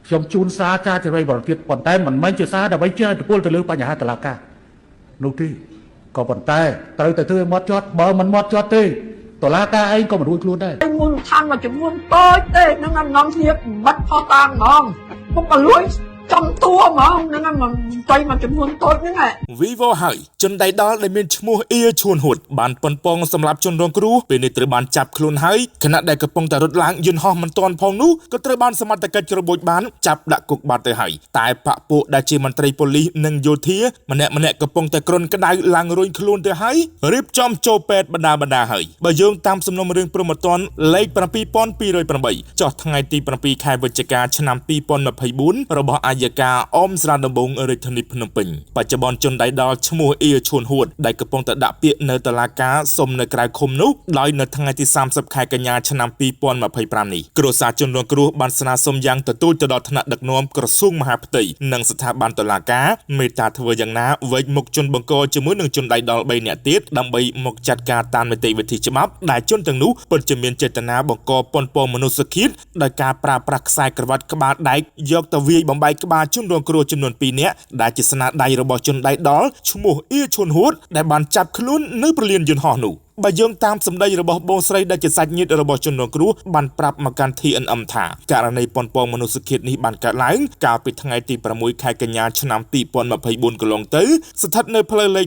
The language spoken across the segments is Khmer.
ខ្ញុំជូនសារការជ្រើសបរិទៀតប៉ុន្តែមិនមែនជាសារដើម្បីជះឥទ្ធិពលទៅលើបញ្ហាតុលាការនោះទេក៏ប៉ុន្តែត្រូវតែធ្វើឲ្យមាត់ចត់បើមិនមាត់ចត់ទេតុលាការឯងក៏មិនរួចខ្លួនដែរមូលដ្ឋានមួយចំនួនតូចទេនឹងអំណងគ្នាបាត់ផោះតាំងហ្មងពុកក៏លួចចំតួហ្មងនឹងមិនទៅមួយចំនួនតូចហ្នឹងឯង Vivo ហើយជនដៃដល់ដែលមានឈ្មោះអៀឈួនហួតបានប៉ុនប៉ងសម្រាប់ជនរងគ្រោះពេលនេះត្រូវបានចាប់ខ្លួនហើយខណៈដែលកំពុងតែរត់ឡើងយន្តហោះមិនទាន់ផងនោះក៏ត្រូវបានសមត្ថកិច្ចក្របូចបានចាប់ដាក់គុកបាត់ទៅហើយតែបពពួកដែលជាមន្ត្រីប៉ូលីសនិងយោធាម្នាក់កំពុងតែគ្រុនក្តៅឡើងរួញខ្លួនទៅហើយរៀបចំចូលពេទ្យបណ្ដាហើយបើយោងតាមសំណុំរឿងព្រហ្មទណ្ឌលេខ 7208 ចុះថ្ងៃទី 7 ខែវិច្ឆិកាឆ្នាំ 2024 របស់អាយកាអមស្រាដំបងរាជធានីភ្នំពេញបច្ចុប្បន្នជនដៃដល់ឈ្មោះអៀឈួនហួតដែលកំពុងតែដាក់ពាក្យនៅតុលាការសុំនៅក្រៅឃុំនោះដោយនៅថ្ងៃទី 30 ខែកញ្ញាឆ្នាំ 2025 នេះគ្រួសារជនរងគ្រោះបានស្នើសុំយ៉ាងទទូចទៅដល់ថ្នាក់ដឹកនាំក្រសួងមហាផ្ទៃនិងស្ថាប័នតុលាការមេត្តាធ្វើយ៉ាងណាវែកមុខជនបង្កជាមួយនឹងជនដៃដល់ 3 នាក់ទៀតដើម្បីមកចាត់ការតាមនីតិវិធីច្បាប់ដែលជនទាំងនោះពិតជាមានចេតនាបង្កប៉ុនប៉ងមនុស្សឃាតដោយការប្រើប្រាស់ខ្សែក្រវ៉ាត់ក្បាលដែកយកទៅវាយបំបែកក្បាលជនរងគ្រោះចំនួន 2 នាក់ដែលជាស្នាដៃរបស់ជនដៃដល់ឈ្មោះអៀឈួនហួតដែលបានចាប់ខ្លួននៅព្រលានយន្តហោះនោះបើយោងតាមសម្ដីរបស់បងស្រីដែលជាសាច់ញាតិរបស់ជនរងគ្រោះបានប្រាប់មកកាន់ TNM ថាករណីប៉ុនប៉ងមនុស្សឃាតនេះបានកើតឡើងកាលពីថ្ងៃទី 6 ខែកញ្ញាឆ្នាំ 2024 កន្លងទៅស្ថិតនៅផ្លូវលេខ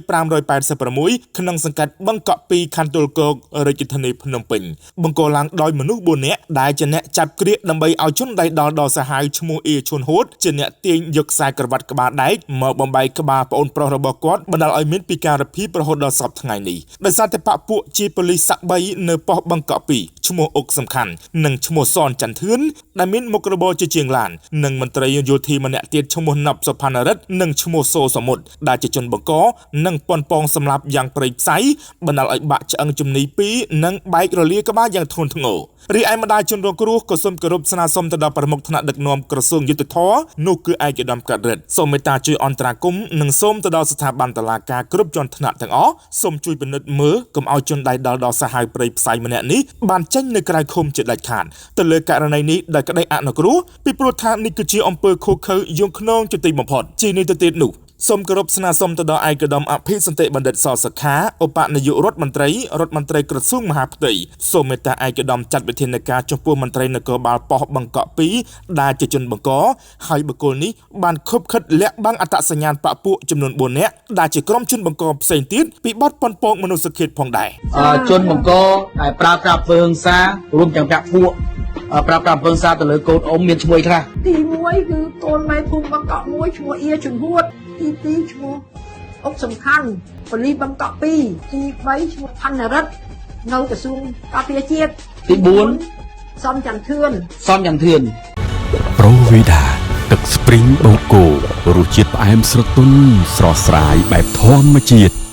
586 ក្នុងសង្កាត់បឹងកក់ 2 ខណ្ឌទួលគោករាជធានីភ្នំពេញបង្កឡើងដោយមនុស្ស 4 នាក់ដែលជាអ្នកចាប់ក្រៀកដើម្បីឲ្យជនដៃដល់ដល់សាហាវឈ្មោះអៀឈួនហួតជាអ្នកទាញយកខ្សែក្រវ៉ាត់ក្បាលដែកមកបំបែកក្បាលប្អូនប្រុសរបស់គាត់បណ្ដាលឲ្យមានពិការភាពរហូតដល់សពថ្ងៃនេះដោយសារតែបពពួកជាប៉ូលីសស័ក្តិ3នៅប៉ុស្តិ៍បឹងកក់ 2 ឈ្មោះអុកសំខាន់និងឈ្មោះសនច័ន្ទធឿនដែលមានមុខរបរជាជាងឡាននិងមន្ត្រីយោធាម្នាក់ទៀតឈ្មោះណប់សុផានរិទ្ធនិងឈ្មោះសូសមុទ្រដែលជាជនបង្កនិងប៉ុនប៉ងសម្លាប់យ៉ាងព្រៃផ្សៃបណ្ដាលឲ្យបាក់ឆ្អឹងជំនី2និងបែករលាក្បាលយ៉ាងធ្ងន់ធ្ងររីឯម្ដាយជនរងគ្រោះក៏សូមគោរពស្នើសុំទៅដល់ប្រមុខថ្នាក់ដឹកនាំក្រសួងយុទ្ធភ័ពនោះគឺឯកឧត្តមកើតរិទ្ធសូមមេត្តាជួយអន្តរាគមន៍និងសូមទៅដល់ស្ថាប័នតុលាការគ្រប់ជាន់ថ្នាក់ទាំងអស់សូមជួយពិនិត្យមើលកុំឲ្យជនដៃដល់សាហាវព្រៃផ្សៃម្នាក់នេះបានចេញនៅក្រៅឃុំជាដាច់ខាតទៅលើករណីនេះដោយក្តីអនុគ្រោះពីព្រោះថានេះគឺជាអំពើឃោរឃៅយងខ្នងជាទីបំផុតជានេះទៅទៀតនោះសូមគោរពស្នើសុំទៅដល់ឯកឧត្តមអភិសន្តិបណ្ឌិតសសុខាឧបនាយករដ្ឋមន្ត្រីក្រសួងមហាផ្ទៃសូមមេត្តាឯកឧត្តមចាត់វិធានការចំពោះមន្ត្រីនគរបាលប៉ុស្តិ៍បឹងកក់ 2 ដែលជាជនបង្កហើយបុគ្គលនេះបានខុបខិតលាក់បាំងអត្តសញ្ញាណបពពួកចំនួន 4 នាក់ដែលជាក្រុមជនបង្កផ្សេងទៀតពីបទប៉ុនប៉ងមនុស្សឃាតផងដែរជនបង្កដែលប្រើប្រាស់ពើហិង្សារួមទាំងបពពួកប្រើប្រាស់ពើហិង្សាទៅលើកូនអ៊ំមានឈ្មោះខ្លះទី1គឺកូនម៉ែភូមិបឹងកក់ 1ឈ្មោះអៀជំហួតទី2ឈ្មោះអុកសំខាន់ប៉ូលីសបឹងកក់ 2ទី3ឈ្មោះផាន់រិទ្ធនៅក្រសួងការពារជាតិទី4សំច័ន្ទធឿនប្រូវីដាទឹកស្ព្រីងបូកគោរសជាតិផ្អែមស្រទន់ស្រស់ស្រាយបែបធម្មជាតិ